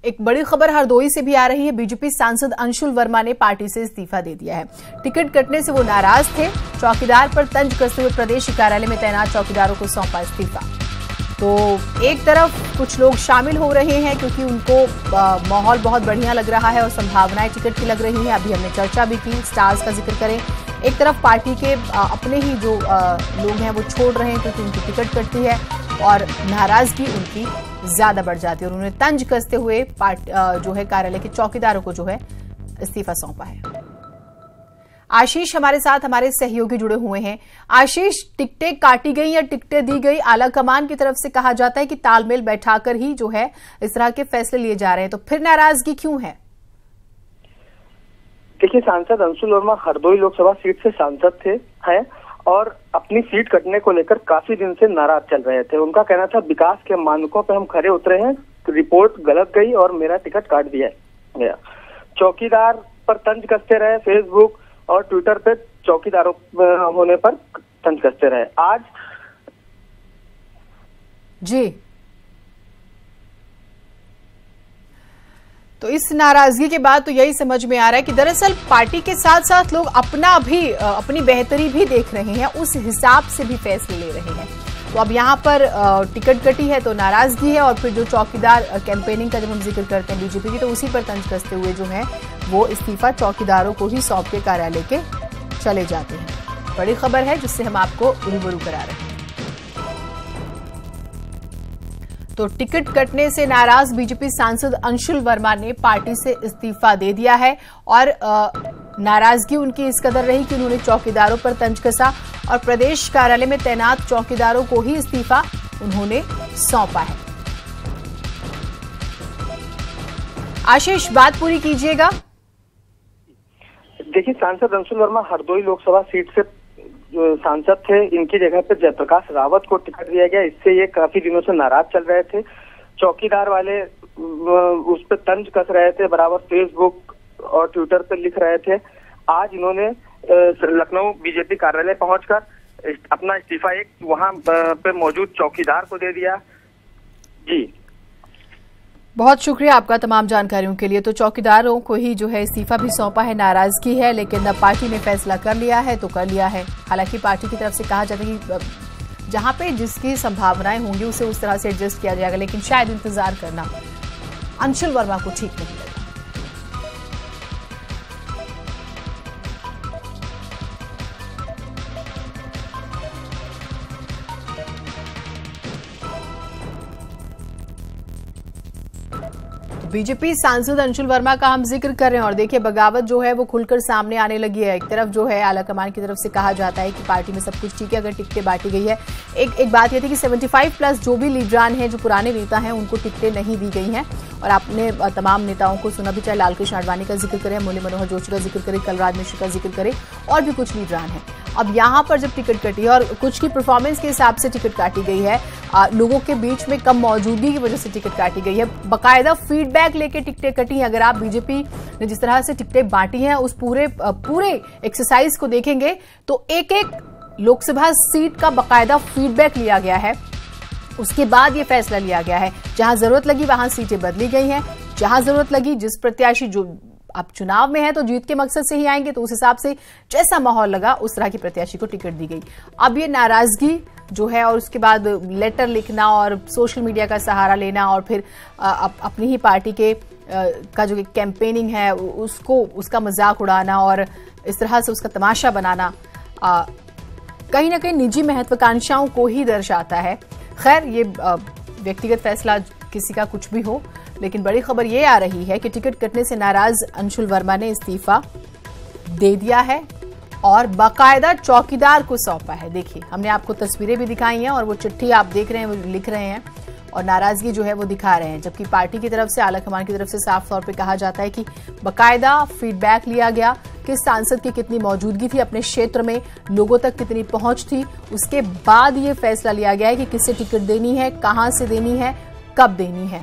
एक बड़ी खबर हरदोई से भी आ रही है। बीजेपी सांसद अंशुल वर्मा ने पार्टी से इस्तीफा दे दिया है। टिकट कटने से वो नाराज थे। चौकीदार पर तंज कसते हुए प्रदेश कार्यालय में तैनात चौकीदारों को सौंपा इस्तीफा। तो एक तरफ कुछ लोग शामिल हो रहे हैं क्योंकि उनको माहौल बहुत बढ़िया लग रहा है और संभावनाएं टिकट की लग रही हैं। अभी हमने चर्चा भी की, स्टार्स का जिक्र करें। एक तरफ पार्टी के अपने ही जो लोग हैं वो छोड़ रहे हैं क्योंकि उनकी टिकट कटती है और नाराजगी उनकी ज्यादा बढ़ जाती है और उन्होंने तंज कसते हुए जो है कार्यालय के चौकीदारों को जो है इस्तीफा सौंपा है। आशीष हमारे साथ हमारे सहयोगी जुड़े हुए हैं। आशीष, टिकटें काटी गई या टिकटें दी गई? आला कमान की तरफ से कहा जाता है कि तालमेल बैठाकर ही जो है इस तरह के फैसले लिए जा रहे हैं, तो फिर नाराजगी क्यों है? देखिए, सांसद अंशुल वर्मा हरदोई लोकसभा सीट से सांसद हैं और अपनी सीट कटने को लेकर काफी दिन से नाराज चल रहे थे। उनका कहना था विकास के मानकों पे हम खरे उतरे हैं, रिपोर्ट गलत गई और मेरा टिकट काट दिया गया। चौकीदार पर तंज कसते रहे, फेसबुक और ट्विटर पे चौकीदारों होने पर तंज कसते रहे। आज जी, तो इस नाराजगी के बाद तो यही समझ में आ रहा है कि दरअसल पार्टी के साथ साथ लोग अपनी बेहतरी भी देख रहे हैं, उस हिसाब से भी फैसले ले रहे हैं। तो अब यहाँ पर टिकट कटी है तो नाराजगी है और फिर जो चौकीदार कैंपेनिंग का जब हम जिक्र करते हैं बीजेपी की, तो उसी पर तंज कसते हुए जो है वो इस्तीफा चौकीदारों को ही सौंप के कार्यालय के चले जाते हैं। बड़ी खबर है जिससे हम आपको रूबरू करा रहे हैं। तो टिकट कटने से नाराज बीजेपी सांसद अंशुल वर्मा ने पार्टी से इस्तीफा दे दिया है और नाराजगी उनकी इस कदर रही कि उन्होंने चौकीदारों पर तंज कसा और प्रदेश कार्यालय में तैनात चौकीदारों को ही इस्तीफा उन्होंने सौंपा है। आशीष, बात पूरी कीजिएगा। देखिए, सांसद अंशुल वर्मा हरदोई लोकसभा सीट से सांसद थे। इनकी जगह पर जयप्रकाश रावत को टिकट दिया गया। इससे ये काफी दिनों से नाराज चल रहे थे। चौकीदार वाले उस पर तंज कस रहे थे, बराबर फेसबुक और ट्विटर पे लिख रहे थे। आज इन्होंने लखनऊ बीजेपी कार्यालय पहुंचकर अपना इस्तीफा एक वहां पे मौजूद चौकीदार को दे दिया। जी, बहुत शुक्रिया आपका तमाम जानकारियों के लिए। तो चौकीदारों को ही जो है इस्तीफा भी सौंपा है। नाराजगी है लेकिन अब पार्टी ने फैसला कर लिया है तो कर लिया है। हालांकि पार्टी की तरफ से कहा जाता है कि जहां पे जिसकी संभावनाएं होंगी उसे उस तरह से एडजस्ट किया जाएगा, लेकिन शायद इंतजार करना अंशुल वर्मा को ठीक नहीं लगा। बीजेपी सांसद अंशुल वर्मा का हम जिक्र कर रहे हैं और देखिए बगावत जो है वो खुलकर सामने आने लगी है। एक तरफ जो है आलाकमान की तरफ से कहा जाता है कि पार्टी में सब कुछ ठीक है अगर टिकटें बांटी गई है। एक बात यह थी कि 75 प्लस जो भी लीडरान हैं, जो पुराने नेता हैं, उनको टिकटें नहीं दी गई हैं और आपने तमाम नेताओं को सुना भी, चाहे लालकृष्ण आडवाणी का जिक्र करें, मुरली मनोहर जोशी का जिक्र करें, कलराज मिश्र का जिक्र करें और भी कुछ लीडरान हैं। अब यहाँ पर जब टिकट कटी है और कुछ की परफॉर्मेंस के हिसाब से टिकट काटी गई है, लोगों के बीच में कम मौजूदगी की वजह से टिकट काटी गई है, बाकायदा फीडबैक लेके टिकटें कटी हैं। अगर आप बीजेपी ने जिस तरह से टिकटें बांटी हैं उस पूरे एक्सरसाइज को देखेंगे तो एक एक लोकसभा सीट का बाकायदा फीडबैक लिया गया है। उसके बाद ये फैसला लिया गया है। जहां जरूरत लगी वहां सीटें बदली गई हैं। जहां जरूरत लगी, जिस प्रत्याशी जो अब चुनाव में है तो जीत के मकसद से ही आएंगे, तो उस हिसाब से जैसा माहौल लगा उस तरह की प्रत्याशी को टिकट दी गई। अब ये नाराजगी जो है और उसके बाद लेटर लिखना और सोशल मीडिया का सहारा लेना और फिर अपनी ही पार्टी के का जो कैंपेनिंग है उसका मजाक उड़ाना और इस तरह से उसका तमाशा बनाना कहीं ना कहीं निजी महत्वाकांक्षाओं को ही दर्शाता है। खैर, ये व्यक्तिगत फैसला किसी का कुछ भी हो, लेकिन बड़ी खबर ये आ रही है कि टिकट कटने से नाराज अंशुल वर्मा ने इस्तीफा दे दिया है और बाकायदा चौकीदार को सौंपा है। देखिए, हमने आपको तस्वीरें भी दिखाई हैं और वो चिट्ठी आप देख रहे हैं, वो लिख रहे हैं और नाराजगी जो है वो दिखा रहे हैं। जबकि पार्टी की तरफ से, आलाकमान की तरफ से साफ तौर पे कहा जाता है कि बाकायदा फीडबैक लिया गया कि सांसद की कितनी मौजूदगी थी अपने क्षेत्र में, लोगों तक कितनी पहुंच थी। उसके बाद ये फैसला लिया गया है कि किसे टिकट देनी है, कहां से देनी है, कब देनी है।